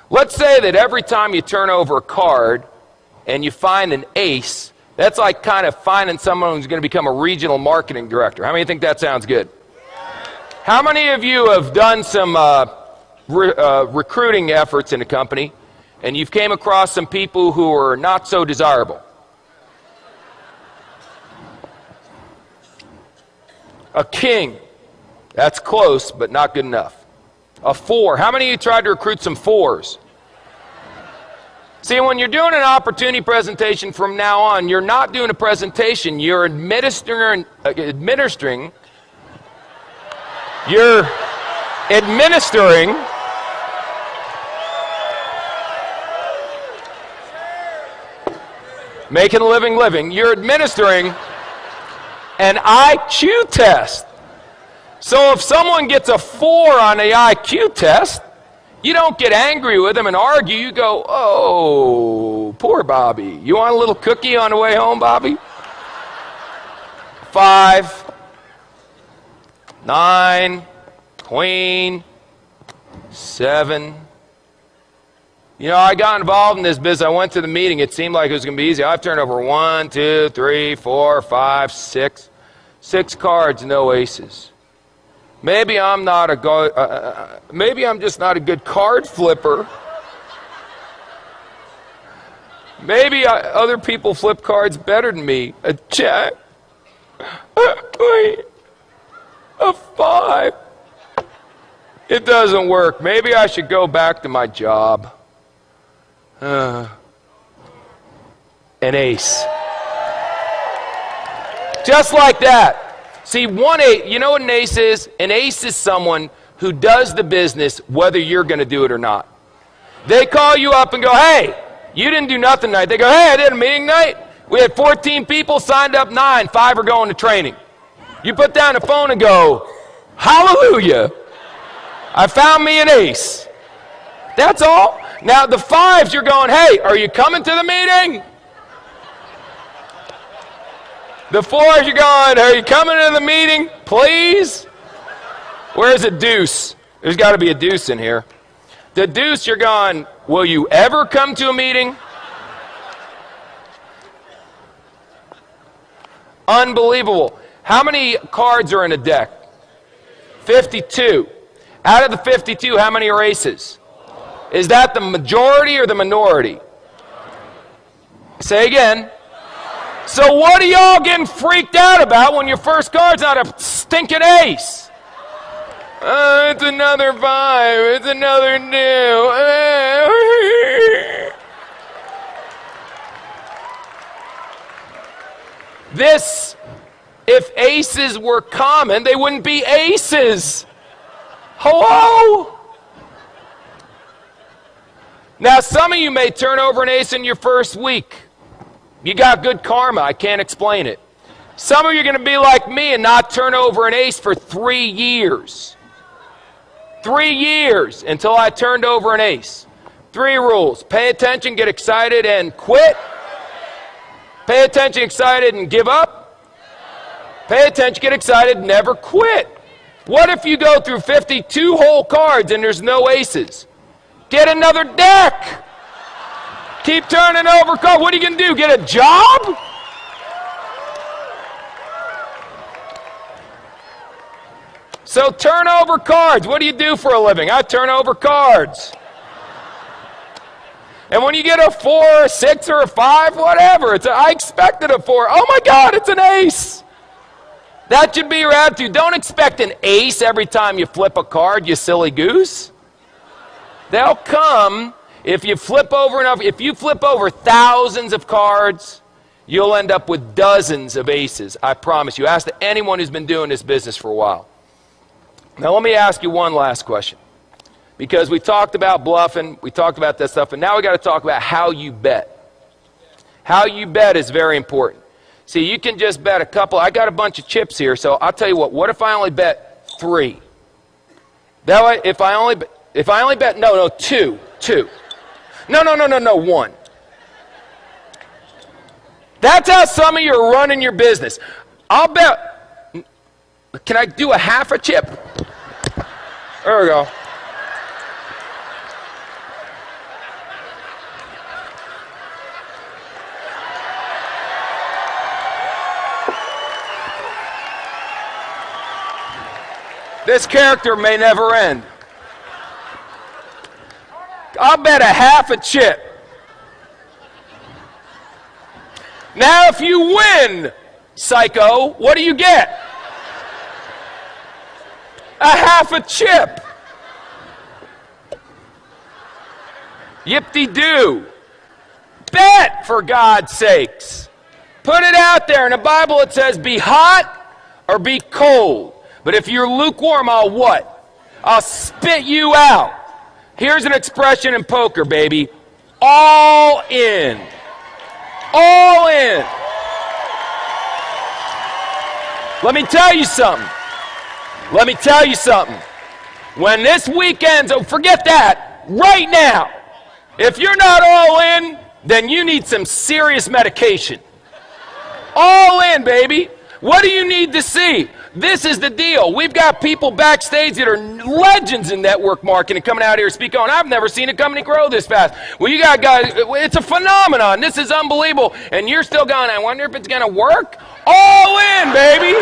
Let's say that every time you turn over a card and you find an ace, that's like kind of finding someone who's going to become a regional marketing director. How many think that sounds good? How many of you have done some recruiting efforts in a company and you've came across some people who are not so desirable? A king. That's close, but not good enough. A 4. How many of you tried to recruit some 4s? See, when you're doing an opportunity presentation from now on, you're not doing a presentation, you're administering making a living, you're administering an IQ test. So if someone gets a 4 on the IQ test, you don't get angry with them and argue. You go, oh, poor Bobby. You want a little cookie on the way home, Bobby? 5, 9, queen, 7. You know, I got involved in this business. I went to the meeting. It seemed like it was going to be easy. I've turned over 1, 2, 3, 4, 5, 6. 6 cards, no aces. Maybe I'm just not a good card flipper. Maybe other people flip cards better than me. A jack. Wait. A 5. It doesn't work. Maybe I should go back to my job. An ace. Just like that. See, 1 8, you know what an ace is? An ace is someone who does the business whether you're going to do it or not. They call you up and go, hey, you didn't do nothing tonight. They go, hey, I did a meeting night. We had 14 people, signed up 9, 5 are going to training. You put down the phone and go, hallelujah, I found me an ace. That's all. Now the 5s, you're going, hey, are you coming to the meeting? The 4s, you're going, are you coming to the meeting, please? Where's a deuce? There's got to be a deuce in here. The deuce, you're going, will you ever come to a meeting? Unbelievable. How many cards are in a deck? 52. Out of the 52, how many are aces? Is that the majority or the minority? Say again. So what are y'all getting freaked out about when your first card's not a stinking ace? It's another 5. It's another new. This, if aces were common, they wouldn't be aces. Hello? Now, some of you may turn over an ace in your first week. You got good karma. I can't explain it. Some of you are going to be like me and not turn over an ace for 3 years. 3 years until I turned over an ace. 3 rules. Pay attention, get excited, and quit. Pay attention, excited, and give up. Pay attention, get excited, never quit. What if you go through 52 whole cards and there's no aces? Get another deck. Keep turning over cards. What are you going to do? Get a job? So turn over cards. What do you do for a living? I turn over cards. And when you get a 4, a 6, or a 5, whatever, I expected a 4. Oh my God, it's an ace. That should be your attitude. Don't expect an ace every time you flip a card, you silly goose. They'll come. If you flip over enough, if you flip over thousands of cards, you'll end up with dozens of aces. I promise you. Ask anyone who's been doing this business for a while. Now let me ask you one last question. Because we talked about bluffing, we talked about that stuff, and now we got to talk about how you bet. How you bet is very important. See, you can just bet a couple. I got a bunch of chips here, so I'll tell you what if I only bet 3? That way, if I only bet, no, 2. No, 1. That's how some of you are running your business. I'll bet, can I do a half a chip? There we go. This character may never end. I'll bet a half a chip. Now, if you win, psycho, what do you get? A half a chip. Yip-de-doo. Bet, for God's sakes. Put it out there. In the Bible it says be hot or be cold. But if you're lukewarm, I'll what? I'll spit you out. Here's an expression in poker, baby. All in. All in. Let me tell you something. Let me tell you something. When this weekend's over, forget that. Right now. If you're not all in, then you need some serious medication. All in, baby. What do you need to see? This is the deal. We've got people backstage that are legends in network marketing coming out here speaking on. I've never seen a company grow this fast. Well, you got guys, it's a phenomenon. This is unbelievable. And you're still going, I wonder if it's going to work? All in, baby.